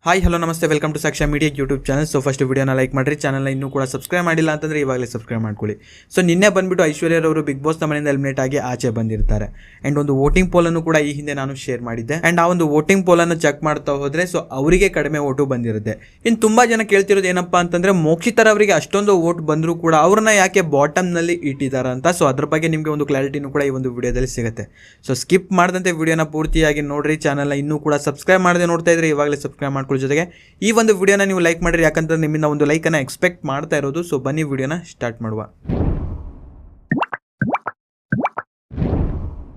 Hi hello ನಮಸ್ತೆ, welcome to Saksha Media YouTube channel. So first ವಿಡಿಯೋನ like ಮಾಡಿರಿ, ಚಾನಲ್ನ ಇನ್ನೂ ಕೂಡ ಸಬ್ಸ್ಕ್ರೈಬ್ ಮಾಡಿಲ್ಲ ಅಂತಂದರೆ ಇವಾಗಲೇ ಸಬ್ಸ್ಕ್ರೈಬ್ ಮಾಡ್ಕೊಳ್ಳಿ. ಸೊ ನಿನ್ನೆ ಬಂದುಬಿಟ್ಟು ಐಶ್ವರ್ಯರವರು ಬಿಗ್ ಬಾಸ್ ಮನೆಯಿಂದ ಎಲಿಮಿನೇಟ್ ಆಗಿ ಆಚೆ ಬಂದಿರ್ತಾರೆ. ಆ್ಯಂಡ್ ಒಂದು ವೋಟಿಂಗ್ ಪೋಲನ್ನು ಕೂಡ ಈ ಹಿಂದೆ ನಾನು ಶೇರ್ ಮಾಡಿದ್ದೆ. ಆ್ಯಂಡ್ ಆ ಒಂದು ವೋಟಿಂಗ್ ಪೋಲನ್ನು ಚೆಕ್ ಮಾಡ್ತಾ ಹೋದರೆ ಸೊ ಅವರಿಗೆ ಕಡಿಮೆ ಓಟು ಬಂದಿರುತ್ತೆ. ಇನ್ನು ತುಂಬ ಜನ ಕೇಳ್ತಿರೋದು ಏನಪ್ಪ ಅಂತಂದರೆ ಮೋಕ್ಷಿತರವರಿಗೆ ಅಷ್ಟೊಂದು ವೋಟ್ ಬಂದರೂ ಕೂಡ ಅವ್ರನ್ನ ಯಾಕೆ ಬಾಟಮ್ನಲ್ಲಿ ಇಟ್ಟಿದ್ದಾರೆ ಅಂತ. ಸೊ ಅದ್ರ ಬಗ್ಗೆ ನಿಮಗೆ ಒಂದು ಕ್ಲಾರಿಟಿನೂ ಕೂಡ ಈ ಒಂದು ವಿಡಿಯೋದಲ್ಲಿ ಸಿಗುತ್ತೆ. ಸೊ ಸ್ಕಿಪ್ ಮಾಡಿದಂತೆ ವಿಡಿಯೋನ ಪೂರ್ತಿಯಾಗಿ ನೋಡಿರಿ. ಚಾನಲ್ನ ಇನ್ನೂ ಕೂಡ ಸಬ್ಸ್ಕ್ರೈಬ್ ಮಾಡದೆ ನೋಡ್ತಾ ಇದ್ರೆ ಇವಾಗಲೇ ಸಬ್ಸ್ಕ್ರೈಬ್ ಮಾಡ್ಕೊಳ್ಳಿ. ಜೊತೆಗೆ ಈ ಒಂದು ವಿಡಿಯೋನ ನೀವು ಲೈಕ್ ಮಾಡಿರಿ, ಯಾಕಂದ್ರೆ ನಿಮ್ಮಿಂದ ಒಂದು ಲೈಕನ್ನು ಎಕ್ಸ್ಪೆಕ್ಟ್ ಮಾಡ್ತಾ ಇರೋದು. ಸೊ ಬನ್ನಿ ವಿಡಿಯೋನ ಸ್ಟಾರ್ಟ್ ಮಾಡುವ.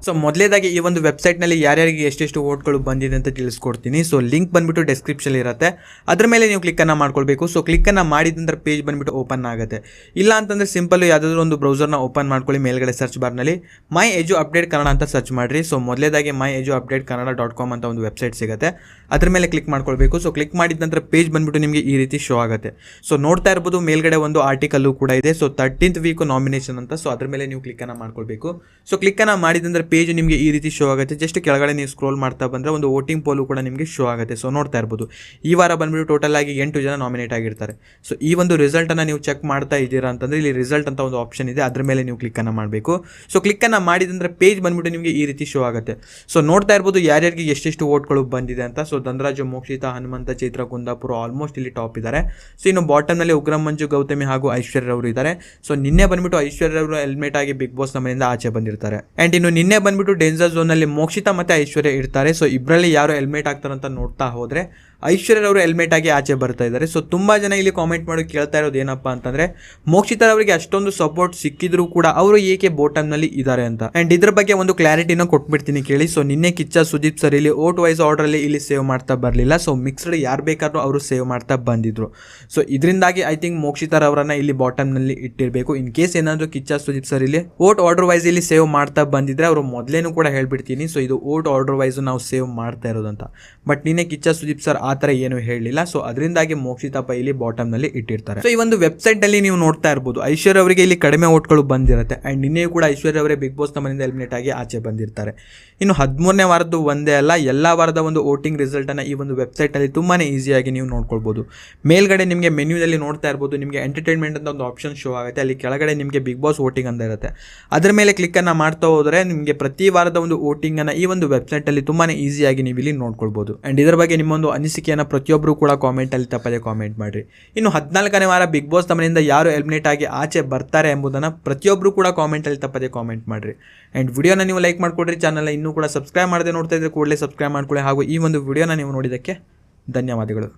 ಸೊ ಮೊದಲೇದಾಗಿ ಈ ಒಂದು ವೆಬ್ಸೈಟ್ನಲ್ಲಿ ಯಾರ್ಯಾರಿಗೆ ಎಷ್ಟೆಷ್ಟು ವೋಟ್ಗಳು ಬಂದಿದೆ ಅಂತ ತಿಳಿಸ್ಕೊಡ್ತೀನಿ. ಸೊ ಲಿಂಕ್ ಬಂದುಬಿಟ್ಟು ಡಿಸ್ಕ್ರಿಪ್ಷನ್ ಇರುತ್ತೆ, ಅದ್ರ ಮೇಲೆ ನೀವು ಕ್ಲಿಕ್ಕನ್ನು ಮಾಡ್ಕೊಳ್ಬೇಕು. ಸೊ ಕ್ಲಿಕ್ಕನ್ನು ಮಾಡಿದಂದ್ರೆ ಪೇಜ್ ಬಂದುಬಿಟ್ಟು ಓಪನ್ ಆಗುತ್ತೆ. ಇಲ್ಲ ಅಂತಂದರೆ ಸಿಂಪಲ್ ಯಾವುದಾದ್ರೂ ಒಂದು ಬ್ರೌಸರ್ನ ಓಪನ್ ಮಾಡ್ಕೊಳ್ಳಿ. ಮೇಲ್ಗಡೆ ಸರ್ಚ್ ಬಾರ್ನಲ್ಲಿ ಮೈ ಎಜು ಅಪ್ಡೇಟ್ ಕನ್ನಡ ಅಂತ ಸರ್ಚ್ ಮಾಡಿರಿ. ಸೊ ಮೊದಲೇದಾಗಿ ಮೈ ಎಜು ಅಪ್ಡೇಟ್ ಕನ್ನಡ.com ಅಂತ ಒಂದು ವೆಬ್ಸೈಟ್ ಸಿಗುತ್ತೆ, ಅದ್ರ ಮೇಲೆ ಕ್ಲಿಕ್ ಮಾಡ್ಕೊಳ್ಬೇಕು. ಸೊ ಕ್ಲಿಕ್ ಮಾಡಿದ ನಂತರ ಪೇಜ್ ಬಂದುಬಿಟ್ಟು ನಿಮಗೆ ಈ ರೀತಿ ಶೋ ಆಗುತ್ತೆ. ಸೊ ನೋಡ್ತಾ ಇರ್ಬೋದು ಮೇಲ್ಗಡೆ ಒಂದು ಆರ್ಟಿಕಲ್ಲು ಕೂಡ ಇದೆ. ಸೊ 13th ವೀಕ್ ನಾಮಿನೇಷನ್ ಅಂತ. ಸೊ ಅದ್ರ ಮೇಲೆ ನೀವು ಕ್ಲಿಕ್ಕನ್ನು ಮಾಡ್ಕೊಳ್ಬೇಕು. ಸೊ ಕ್ಲಿಕ್ಕನ್ನು ಮಾಡಿದಂದ್ರೆ ಪೇಜ್ ನಿಮಗೆ ಈ ರೀತಿ ಶೋ ಆಗುತ್ತೆ. ಜಸ್ಟ್ ಕೆಳಗಡೆ ನೀವು ಸ್ಕ್ರೋಲ್ ಮಾಡ್ತಾ ಬಂದರೆ ಒಂದು ವೋಟಿಂಗ್ ಪೋಲು ಕೂಡ ನಿಮಗೆ ಶೋ ಆಗುತ್ತೆ. ಸೊ ನೋಡ್ತಾ ಇರ್ಬೋದು ಈ ವಾರ ಬಂದ್ಬಿಟ್ಟು ಟೋಟಲ್ ಆಗಿ 8 ಜನ ನಾಮಿನೇಟ್ ಆಗಿರ್ತಾರೆ. ಸೊ ಈ ಒಂದು ರಿಸಲ್ಟನ್ನು ನೀವು ಚೆಕ್ ಮಾಡ್ತಾ ಇದ್ದೀರಾ ಅಂತಂದರೆ ಇಲ್ಲಿ ರಿಸಲ್ಟ್ ಅಂತ ಒಂದು ಆಪ್ಷನ್ ಇದೆ, ಅದ್ರ ಮೇಲೆ ನೀವು ಕ್ಲಿಕ್ಕನ್ನು ಮಾಡಬೇಕು. ಸೊ ಕ್ಲಿಕ್ಕನ್ನು ಮಾಡಿದಂದ್ರೆ ಪೇಜ್ ಬಂದ್ಬಿಟ್ಟು ನಿಮಗೆ ಈ ರೀತಿ ಶೋ ಆಗುತ್ತೆ. ಸೊ ನೋಡ್ತಾ ಇರ್ಬೋದು ಯಾರ್ಯಾರಿಗೆ ಎಷ್ಟೆಷ್ಟು ವೋಟ್ಗಳು ಬಂದಿದೆ ಅಂತ. ಸೊ ಧನರಾಜು, ಮೋಕ್ಷಿತ, ಹನುಮಂತ, ಚೈತ್ರ, ಕುಂದಾಪುರ ಆಲ್ಮೋಸ್ಟ್ ಇಲ್ಲಿ ಟಾಪ್ ಇದ್ದಾರೆ. ಸೊ ಇನ್ನು ಬಾಟಮ್ನಲ್ಲಿ ಉಗ್ರಂ ಮಂಜು, ಗೌತಮಿ ಹಾಗೂ ಐಶ್ವರ್ಯರವರು ಇದ್ದಾರೆ. ಸೊ ನಿನ್ನೆ ಬಂದ್ಬಿಟ್ಟು ಐಶ್ವರ್ಯರವರು ಹೆಲ್ಮೆಟ್ ಆಗಿ ಬಿಗ್ ಬಾಸ್ ಮನೆಯಿಂದ ಆಚೆ ಬಂದಿರ್ತಾರೆ. ಆ್ಯಂಡ್ ಇನ್ನು ನಿನ್ನೆ ಬಂದ್ಬಿಟ್ಟು ಡೇಂಜರ್ ಝೋನಲ್ಲಿ ಮೋಕ್ಷಿತ ಮತ್ತು ಐಶ್ವರ್ಯ ಇರ್ತಾರೆ. ಸೊ ಇಬ್ಬರಲ್ಲಿ ಯಾರು ಹೆಲ್ಮೆಟ್ ಆಗ್ತಾರಂತ ನೋಡ್ತಾ ಹೋದರೆ ಐಶ್ವರ್ಯರವರು ಹೆಲ್ಮೆಟ್ ಆಗಿ ಆಚೆ ಬರ್ತಾ ಇದ್ದಾರೆ. ಸೊ ತುಂಬ ಜನ ಇಲ್ಲಿ ಕಾಮೆಂಟ್ ಮಾಡಿ ಕೇಳ್ತಾ ಇರೋದು ಏನಪ್ಪ ಅಂತಂದರೆ ಮೋಕ್ಷಿತರವರಿಗೆ ಅಷ್ಟೊಂದು ಸಪೋರ್ಟ್ ಸಿಕ್ಕಿದ್ರು ಕೂಡ ಅವರು ಏಕೆ ಬಾಟಮ್ನಲ್ಲಿ ಇದ್ದಾರೆ ಅಂತ. ಆ್ಯಂಡ್ ಇದ್ರ ಬಗ್ಗೆ ಒಂದು ಕ್ಲಾರಿಟಿನ ಕೊಟ್ಬಿಡ್ತೀನಿ ಕೇಳಿ. ಸೊ ನಿನ್ನೆ ಕಿಚ್ಚ ಸುದೀಪ್ ಸರ್ ಇಲ್ಲಿ ಓಟ್ ವೈಸ್ ಆರ್ಡ್ರಲ್ಲಿ ಇಲ್ಲಿ ಸೇವ್ ಮಾಡ್ತಾ ಬರಲಿಲ್ಲ. ಸೊ ಮಿಕ್ಸ್ಡ್ ಯಾರು ಬೇಕಾದ್ರೂ ಅವರು ಸೇವ್ ಮಾಡ್ತಾ ಬಂದಿದ್ರು. ಸೊ ಇದರಿಂದಾಗಿ ಐ ಥಿಂಕ್ ಮೋಕ್ಷಿತರವರನ್ನ ಇಲ್ಲಿ ಬಾಟಮ್ನಲ್ಲಿ ಇಟ್ಟಿರಬೇಕು. ಇನ್ ಕೇಸ್ ಏನಾದರೂ ಕಿಚ್ಚ ಸುದೀಪ್ ಸರ್ ಇಲ್ಲಿ ಓಟ್ ಆರ್ಡರ್ ವೈಸ್ ಇಲ್ಲಿ ಸೇವ್ ಮಾಡ್ತಾ ಬಂದಿದ್ರೆ ಅವರು ಮೊದಲೇನು ಕೂಡ ಹೇಳ್ಬಿಡ್ತೀನಿ. ಸೊ ಇದು ಓಟ್ ಆರ್ಡರ್ ವೈಸ್ ನಾವು ಸೇವ್ ಮಾಡ್ತಾ ಇರೋದಂತ. ಬಟ್ ನಿನ್ನೆ ಕಿಚ್ಚ ಸುದೀಪ್ ಸರ್ ಆ ಥರ ಏನು ಹೇಳಲಿಲ್ಲ. ಸೊ ಅದರಿಂದಾಗಿ ಮೋಕ್ಷಿತಪ್ಪ ಇಲ್ಲಿ ಬಾಟಮ್ನಲ್ಲಿ ಇಟ್ಟಿರ್ತಾರೆ. ಸೊ ಈ ಒಂದು ವೆಬ್ಸೈಟಲ್ಲಿ ನೀವು ನೋಡ್ತಾ ಇರ್ಬೋದು ಐಶ್ವರ್ಯ ಅವರಿಗೆ ಇಲ್ಲಿ ಕಡಿಮೆ ಓಟ್ಗಳು ಬಂದಿರುತ್ತೆ. ಆ್ಯಂಡ್ ನಿನ್ನೆಯೂ ಕೂಡ ಐಶ್ವರ್ಯ ಅವರೇ ಬಿಗ್ ಬಾಸ್ ಮನೆಯಿಂದ ಎಲಿಮಿನೇಟ್ ಆಗಿ ಆಚೆ ಬಂದಿರ್ತಾರೆ. ಇನ್ನು 13ನೇ ವಾರದ್ದು ಒಂದೇ ಅಲ್ಲ, ಎಲ್ಲ ವಾರದ ಒಂದು ವೋಟಿಂಗ್ ರಿಸಲ್ಟನ್ನು ಈ ಒಂದು ವೆಬ್ಸೈಟಲ್ಲಿ ತುಂಬಾ ಈಸಿಯಾಗಿ ನೀವು ನೋಡ್ಕೊಳ್ಬೋದು. ಮೇಲ್ಗಡೆ ನಿಮಗೆ ಮೆನ್ಯೂದಲ್ಲಿ ನೋಡ್ತಾ ಇರ್ಬೋದು ನಿಮಗೆ ಎಂಟರ್ಟೈನ್ಮೆಂಟ್ ಅಂತ ಒಂದು ಆಪ್ಷನ್ ಶೋ ಆಗುತ್ತೆ. ಅಲ್ಲಿ ಕೆಳಗಡೆ ನಿಮಗೆ ಬಿಗ್ ಬಾಸ್ ವೋಟಿಂಗ್ ಅಂತ ಇರುತ್ತೆ, ಅದರ ಮೇಲೆ ಕ್ಲಿಕ್ಕನ್ನು ಮಾಡ್ತಾ ಹೋದರೆ ನಿಮಗೆ ಪ್ರತಿ ವಾರದ ಒಂದು ವೋಟಿಂಗನ್ನು ಈ ಒಂದು ವೆಬ್ಸೈಟಲ್ಲಿ ತುಂಬಾ ಈಸಿಯಾಗಿ ನೀವು ಇಲ್ಲಿ ನೋಡ್ಕೊಳ್ಬೋದು. ಆ್ಯಂಡ್ ಇದರ ಬಗ್ಗೆ ನಿಮ್ಮೊಂದು ಅನಿಸಿಕೆಯನ್ನು ಪ್ರತಿಯೊಬ್ಬರು ಕೂಡ ಕಾಮೆಂಟಲ್ಲಿ ತಪ್ಪದೆ ಕಾಮೆಂಟ್ ಮಾಡಿರಿ. ಇನ್ನು 14ನೇ ವಾರ ಬಿಗ್ ಬಾಸ್ ಮನೆಯಿಂದ ಯಾರು ಎಲಿಮಿನೇಟ್ ಆಗಿ ಆಚೆ ಬರ್ತಾರೆ ಎಂಬುದನ್ನು ಪ್ರತಿಯೊಬ್ಬರು ಕೂಡ ಕಾಮೆಂಟಲ್ಲಿ ತಪ್ಪದೆ ಕಾಮೆಂಟ್ ಮಾಡಿರಿ. ಆ್ಯಂಡ್ ವಿಡಿಯೋನ ನೀವು ಲೈಕ್ ಮಾಡಿಕೊಡ್ರಿ. ಚಾನಲ್ನ ಇನ್ನೂ ಕೂಡ ಸಬ್ಸ್ಕ್ರೈಬ್ ಮಾಡದೆ ನೋಡ್ತಾ ಇದ್ರೆ ಕೂಡಲೇ ಸಬ್ಸ್ಕ್ರೈಬ್ ಮಾಡ್ಕೊಳ್ಳಿ. ಹಾಗೂ ಈ ಒಂದು ವಿಡಿಯೋನ ನೀವು ನೋಡಿದ್ದಕ್ಕೆ ಧನ್ಯವಾದಗಳು.